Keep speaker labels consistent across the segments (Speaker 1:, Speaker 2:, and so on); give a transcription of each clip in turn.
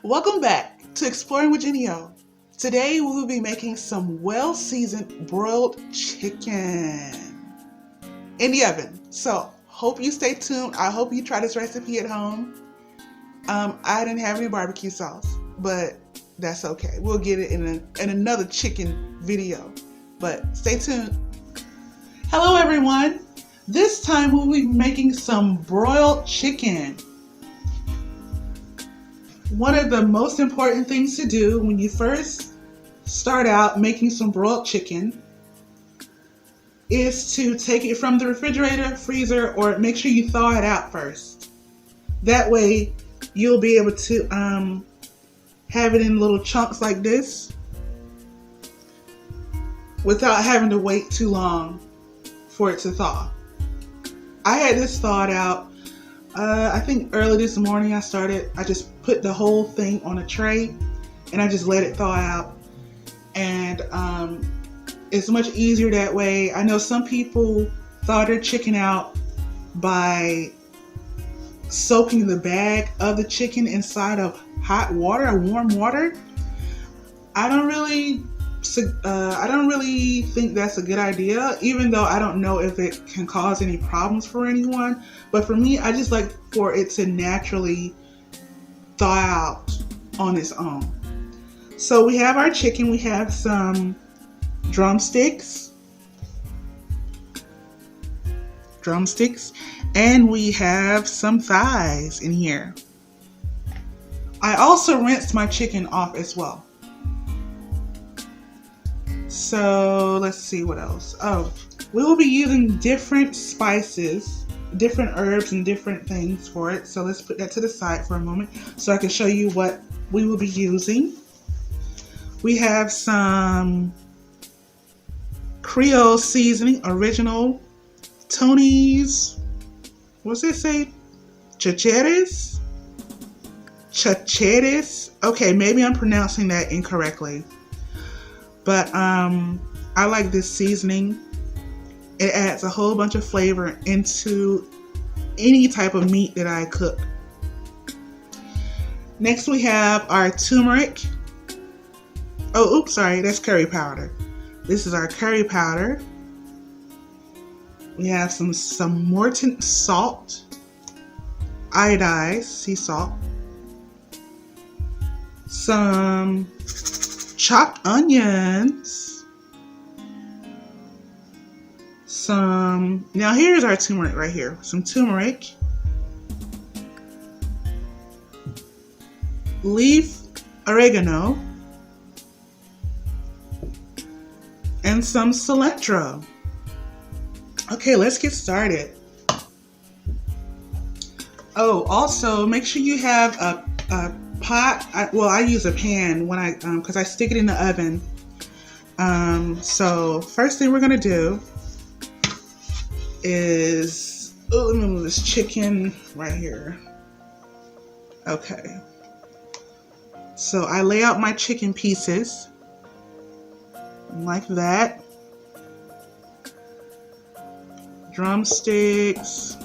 Speaker 1: Welcome back to Exploring with JennyO. Today we will be making some well-seasoned broiled chicken in the oven. So hope you stay tuned. I hope you try this recipe at home. I didn't have any barbecue sauce, but that's okay. We'll get it in another chicken video, but stay tuned. Hello everyone. This time we'll be making some broiled chicken. One of the most important things to do when you first start out making some broiled chicken is to take it from the refrigerator, freezer, or make sure you thaw it out first. That way you'll be able to have it in little chunks like this without having to wait too long for it to thaw. I had this thawed out I think early this morning. I just put the whole thing on a tray and I just let it thaw out, and it's much easier that way. I know some people thaw their chicken out by soaking the bag of the chicken inside of hot water or warm water. I don't really think that's a good idea, even though I don't know if it can cause any problems for anyone. But for me, I just like for it to naturally thaw out on its own. So we have our chicken, we have some drumsticks, and we have some thighs in here. I also rinsed my chicken off as well. So let's see what else. Oh, we will be using different spices, different herbs, and different things for it. So let's put that to the side for a moment so I can show you what we will be using. We have some Creole seasoning, original Tony's, what's it say? Chacheres? Okay, maybe I'm pronouncing that incorrectly. But I like this seasoning. It adds a whole bunch of flavor into any type of meat that I cook. Next we have our turmeric. Oh, oops, sorry, that's curry powder. This is our curry powder. We have some Morton salt, iodized sea salt, some chopped onions, now here's our turmeric right here. Some turmeric, leaf oregano, and some cilantro. Okay, let's get started. Oh, also make sure you have a pot. I use a pan when because I stick it in the oven. So first thing we're gonna do is, let me move this chicken right here. Okay, so I lay out my chicken pieces like that. Drumsticks.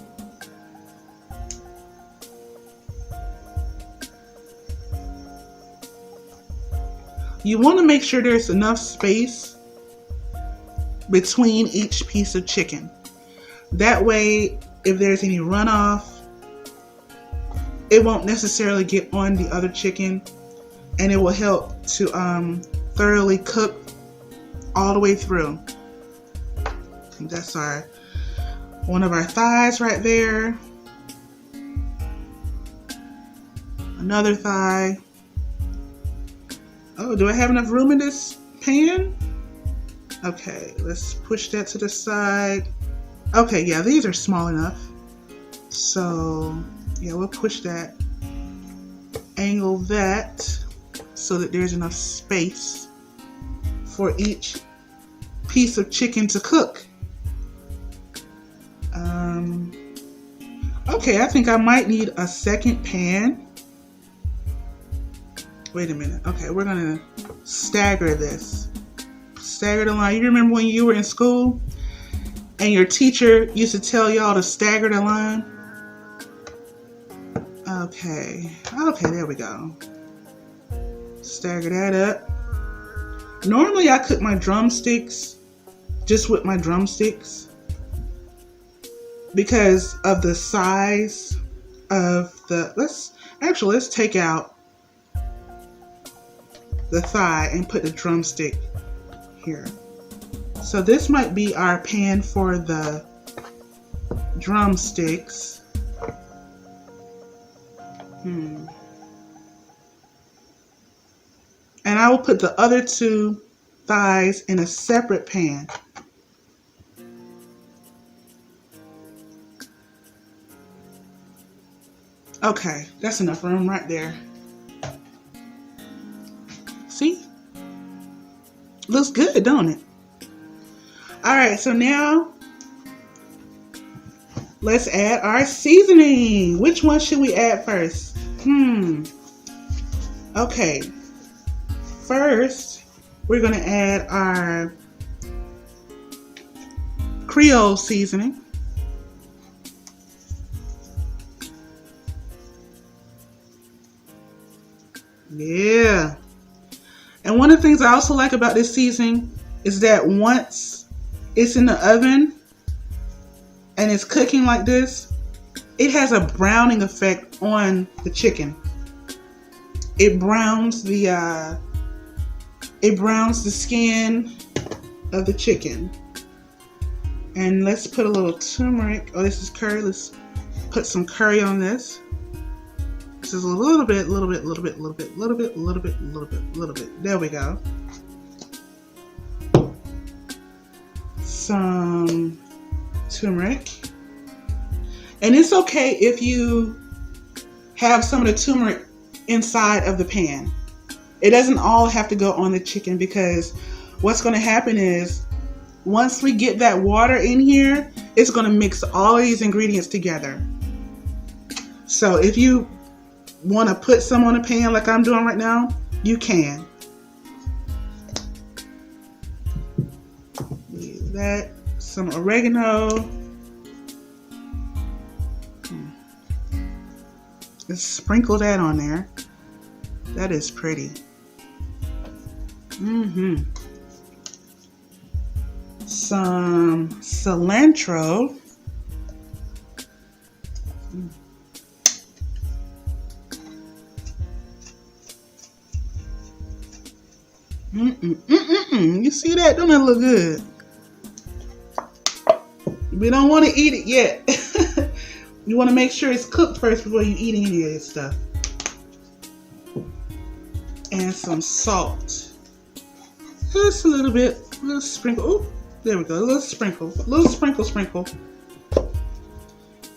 Speaker 1: You want to make sure there's enough space between each piece of chicken. That way, if there's any runoff, it won't necessarily get on the other chicken, and it will help to thoroughly cook all the way through. And that's one of our thighs right there. Another thigh. Oh, do I have enough room in this pan? Okay, let's push that to the side. Okay, yeah, these are small enough. So, yeah, we'll push that. Angle that so that there's enough space for each piece of chicken to cook. Okay, I think I might need a second pan. Wait a minute. Okay, we're gonna stagger this. Stagger the line. You remember when you were in school and your teacher used to tell y'all to stagger the line? Okay, there we go. Stagger that up. Normally I cook my drumsticks just with my drumsticks because of the size of the, let's take out the thigh and put the drumstick here. So this might be our pan for the drumsticks. And I will put the other two thighs in a separate pan. Okay, that's enough room right there. See? Looks good, don't it? Alright, so now let's add our seasoning. Which one should we add first? Okay. First, we're going to add our Creole seasoning. Yeah. And one of the things I also like about this seasoning is that once it's in the oven and it's cooking like this, it has a browning effect on the chicken. It browns the skin of the chicken. And let's put a little turmeric. Oh, this is curry. Let's put some curry on this. This is a little bit. There we go. Some turmeric. And it's okay if you have some of the turmeric inside of the pan. It doesn't all have to go on the chicken, because what's going to happen is once we get that water in here, it's going to mix all of these ingredients together. So if you want to put some on a pan like I'm doing right now, you can. Use that, some oregano. Let's sprinkle that on there. That is pretty. Some cilantro. You see that? Don't that look good? We don't want to eat it yet. You want to make sure it's cooked first before you eat any of this stuff. And some salt. Just a little bit. A little sprinkle. Oh, there we go. A little sprinkle. A little sprinkle.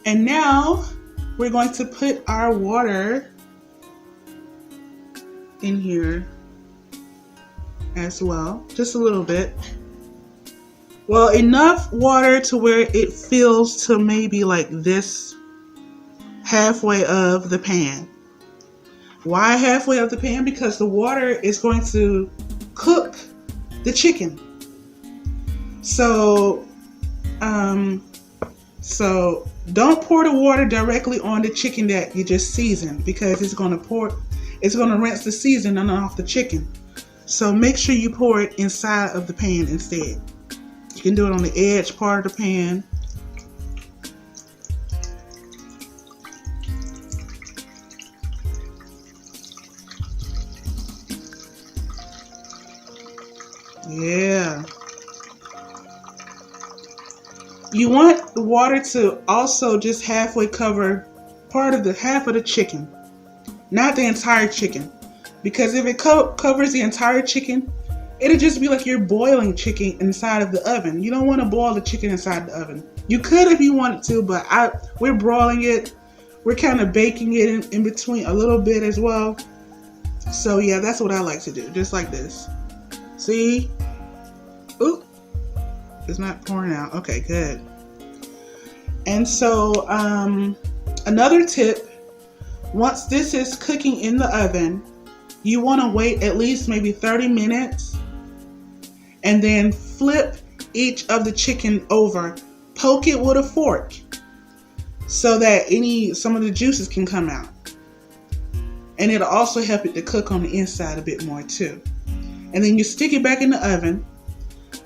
Speaker 1: And now we're going to put our water in here as well. Just a little bit. Well, enough water to where it fills to maybe like this halfway of the pan. Why halfway of the pan? Because the water is going to cook the chicken. So don't pour the water directly on the chicken that you just seasoned, because it's going to rinse the seasoning off the chicken. So make sure you pour it inside of the pan instead. You can do it on the edge part of the pan. Yeah. You want the water to also just halfway cover half of the chicken, not the entire chicken. Because if it covers the entire chicken, it'll just be like you're boiling chicken inside of the oven. You don't want to boil the chicken inside the oven. You could if you wanted to, but we're broiling it. We're kind of baking it in between a little bit as well. So yeah, that's what I like to do, just like this. See? Oop. It's not pouring out. Okay, good. And so another tip, once this is cooking in the oven, you want to wait at least maybe 30 minutes and then flip each of the chicken over. Poke it with a fork so that some of the juices can come out. and it'll also help it to cook on the inside a bit more too. And then you stick it back in the oven.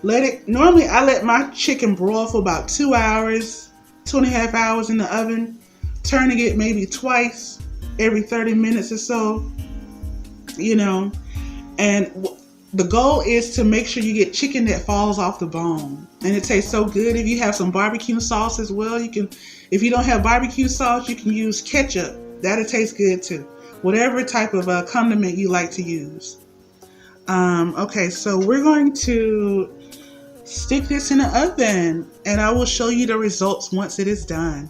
Speaker 1: Normally I let my chicken broil for about 2 hours, 2.5 hours in the oven, turning it maybe twice every 30 minutes or so, and the goal is to make sure you get chicken that falls off the bone, and it tastes so good. If you have some barbecue sauce as well, if you don't have barbecue sauce, you can use ketchup. That'll taste good too. Whatever type of condiment you like to use. Okay, so we're going to stick this in the oven, and I will show you the results once it is done.